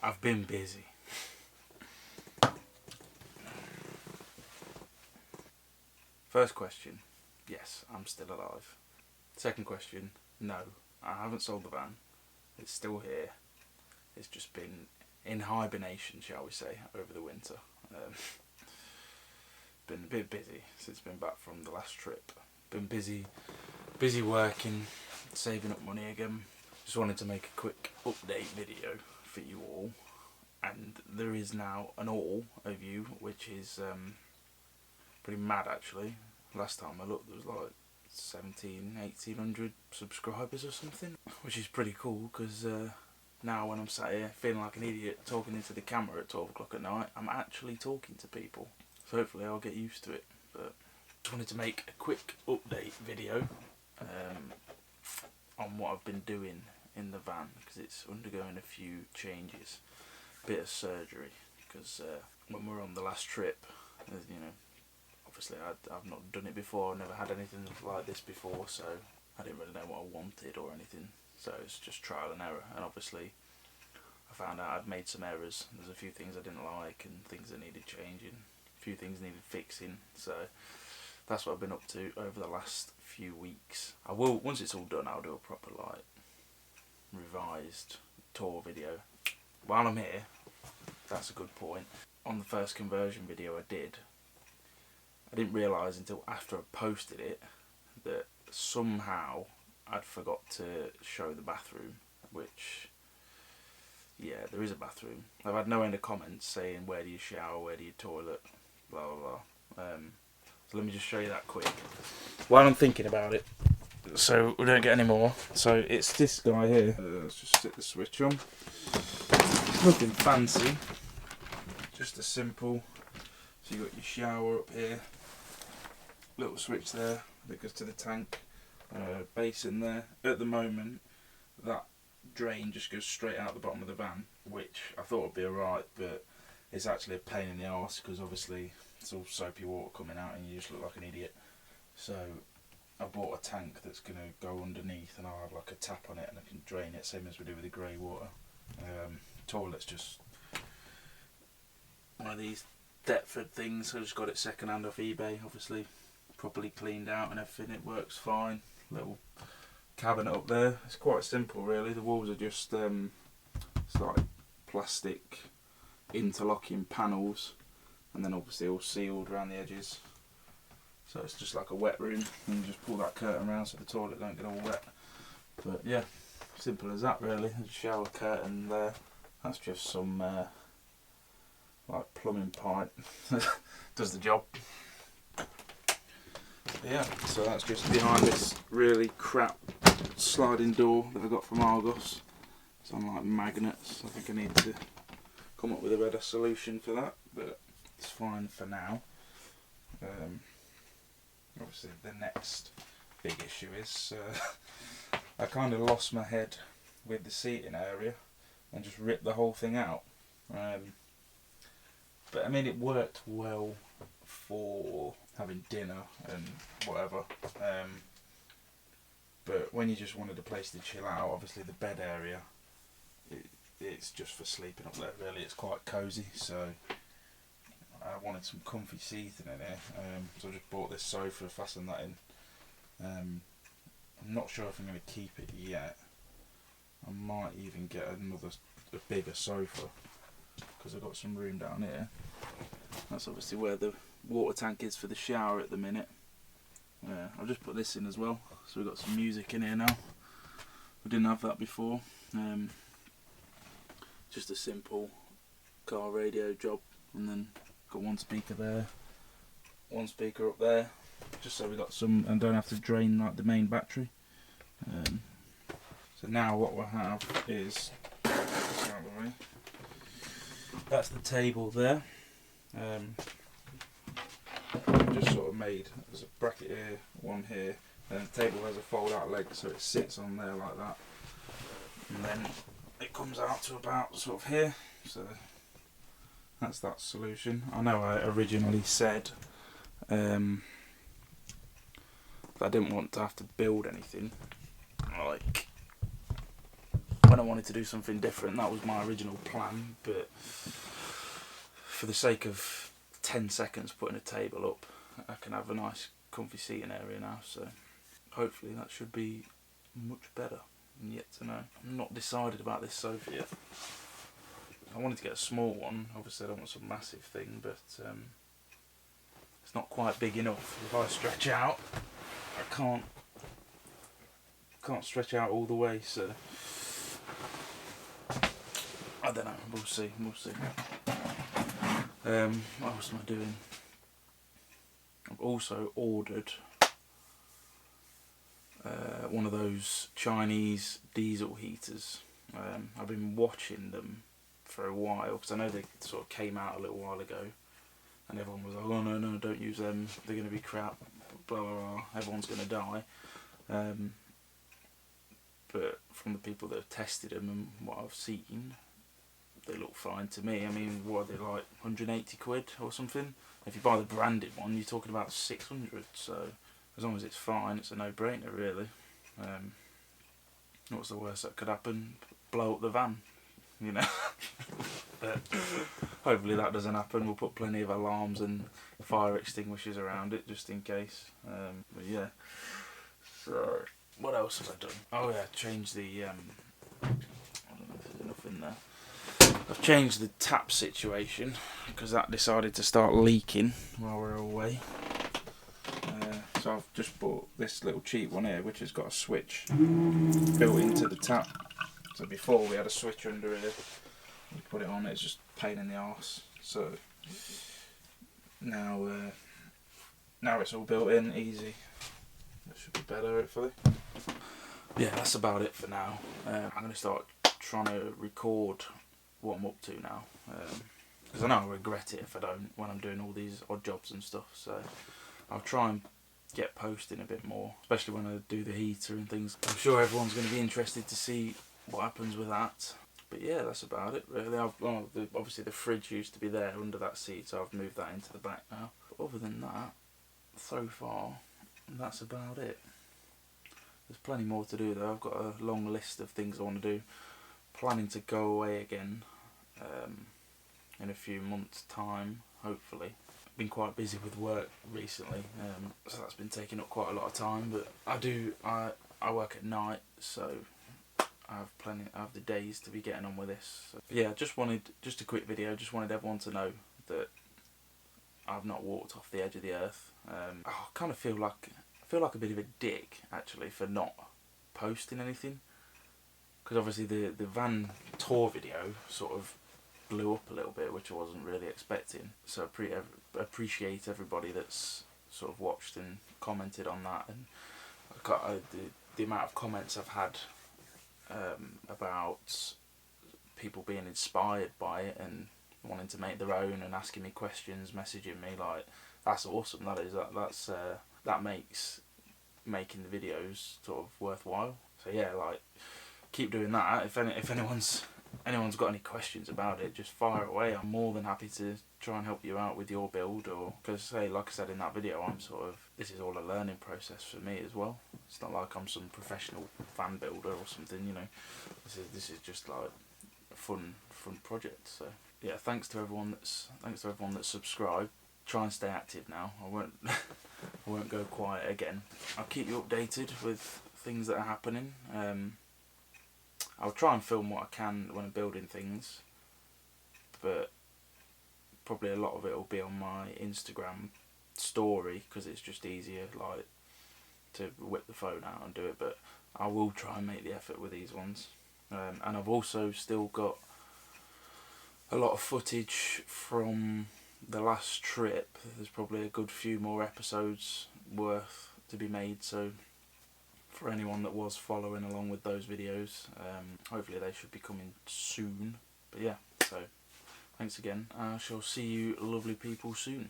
I've been busy. First question, yes, I'm still alive. Second question, no, I haven't sold the van. It's still here. It's just been in hibernation, shall we say, over the winter. Been a bit busy since been back from the last trip. Been busy working, saving up money again. Just wanted to make a quick update video for you all. And there is now an all of you, which is pretty mad actually. Last time I looked there was like 1800 subscribers or something, which is pretty cool because now when I'm sat here feeling like an idiot talking into the camera at 12 o'clock at night, I'm actually talking to people. So hopefully I'll get used to it. But just wanted to make a quick update video on what I've been doing in the van, because it's undergoing a few changes, bit of surgery, because when we were on the last trip, you know, obviously I've not done it before, I've never had anything like this before, so I didn't really know what I wanted or anything, so it's just trial and error. And obviously I found out I'd made some errors. There's a few things I didn't like and things that needed changing, a few things needed fixing, so that's what I've been up to over the last few weeks. I will, once it's all done, I'll do a proper like revised tour video. While I'm here, that's a good point. On the first conversion video I didn't realise until after I posted it that somehow I'd forgot to show the bathroom, which, yeah, there is a bathroom. I've had no end of comments saying where do you shower, where do you toilet, blah blah blah. So let me just show you that quick while I'm thinking about it, so we don't get any more. So it's this guy here. Let's just stick the switch on. Nothing fancy, just a simple, so you got your shower up here, little switch there that goes to the tank, basin there. At the moment that drain just goes straight out the bottom of the van, which I thought would be alright, but it's actually a pain in the arse because obviously it's all soapy water coming out and you just look like an idiot. So I bought a tank that's going to go underneath and I'll have like a tap on it and I can drain it, same as we do with the grey water. Toilet's just one of these Deptford things, so I just got it second hand off eBay, obviously properly cleaned out and everything. It works fine. Little cabinet up there, it's quite simple really. The walls are just it's like plastic interlocking panels, and then obviously all sealed around the edges, so it's just like a wet room, and you just pull that curtain around so the toilet don't get all wet. But yeah, simple as that really. There's a shower curtain there, that's just some like plumbing pipe. Does the job. But yeah, so that's just behind this really crap sliding door that I got from Argos. It's on like magnets. I think I need to come up with a better solution for that, but it's fine for now. Obviously the next big issue is I kind of lost my head with the seating area and just ripped the whole thing out. But I mean, it worked well for having dinner and whatever, but when you just wanted a place to chill out, obviously the bed area, it's just for sleeping up there really. It's quite cosy, so I wanted some comfy seating in here, so I just bought this sofa, fastened that in. I'm not sure if I'm going to keep it yet. I might even get a bigger sofa, because I've got some room down here. That's obviously where the water tank is for the shower at the minute. I'll just put this in as well, so we've got some music in here now. We didn't have that before. Just a simple car radio job, and then got one speaker there, one speaker up there, just so we got some and don't have to drain like the main battery. So now what we'll have is, that's the table there. Just sort of made, there's a bracket here, one here, and the table has a fold out leg, so it sits on there like that, and then it comes out to about sort of here. So that's that solution. I know I originally said that I didn't want to have to build anything like when I wanted to do something different. That was my original plan, but for the sake of 10 seconds putting a table up, I can have a nice comfy seating area now, so hopefully that should be much better. And yet to know. I'm not decided about this sofa yet. I wanted to get a small one, obviously I don't want some massive thing, but it's not quite big enough. If I stretch out, I can't stretch out all the way, so I don't know, we'll see. What else am I doing? I've also ordered one of those Chinese diesel heaters. I've been watching them for a while because I know they sort of came out a little while ago, and everyone was like, "Oh no, don't use them. They're going to be crap. Blah blah blah. Everyone's going to die." But from the people that have tested them and what I've seen, they look fine to me. I mean, what are they, like 180 quid or something? If you buy the branded one, you're talking about 600. So as long as it's fine, it's a no-brainer, really. What's the worst that could happen? Blow up the van, you know. But hopefully that doesn't happen. We'll put plenty of alarms and fire extinguishers around it just in case. But yeah. So what else have I done? Oh yeah, changed the. I don't know if there's enough in there. I've changed the tap situation because that decided to start leaking while we were away. So I've just bought this little cheap one here, which has got a switch built into the tap. So before we had a switch under here, you put it on, it's just a pain in the arse. So now it's all built in, easy. That should be better, hopefully. Yeah, that's about it for now. I'm going to start trying to record what I'm up to now, because I know I'll regret it if I don't when I'm doing all these odd jobs and stuff. So I'll try and get posting a bit more, especially when I do the heater and things. I'm sure everyone's going to be interested to see what happens with that. But yeah, that's about it really. Obviously the fridge used to be there under that seat, so I've moved that into the back now. But other than that, so far, that's about it. There's plenty more to do though. I've got a long list of things I want to do. Planning to go away again in a few months' time, hopefully. I've been quite busy with work recently, so that's been taking up quite a lot of time. But I work at night, so I have the days to be getting on with this. So, yeah, just a quick video. Just wanted everyone to know that I've not walked off the edge of the earth. I kind of feel like a bit of a dick actually for not posting anything, because obviously the van tour video sort of blew up a little bit, which I wasn't really expecting. So I appreciate everybody that's sort of watched and commented on that, and the amount of comments I've had about people being inspired by it and wanting to make their own and asking me questions, messaging me, like, that's awesome. That makes making the videos sort of worthwhile. So yeah, like, keep doing that. If anyone's got any questions about it, just fire away. I'm more than happy to try and help you out with your build, or because like I said in that video, this is all a learning process for me as well. It's not like I'm some professional fan builder or something, you know. This is just like a fun project. So yeah, thanks to everyone that's subscribed. Try and stay active now. I won't go quiet again. I'll keep you updated with things that are happening. I'll try and film what I can when I'm building things, but probably a lot of it will be on my Instagram story because it's just easier, like, to whip the phone out and do it. But I will try and make the effort with these ones. And I've also still got a lot of footage from the last trip. There's probably a good few more episodes worth to be made, so for anyone that was following along with those videos, hopefully they should be coming soon. But yeah, so thanks again. I shall see you lovely people soon.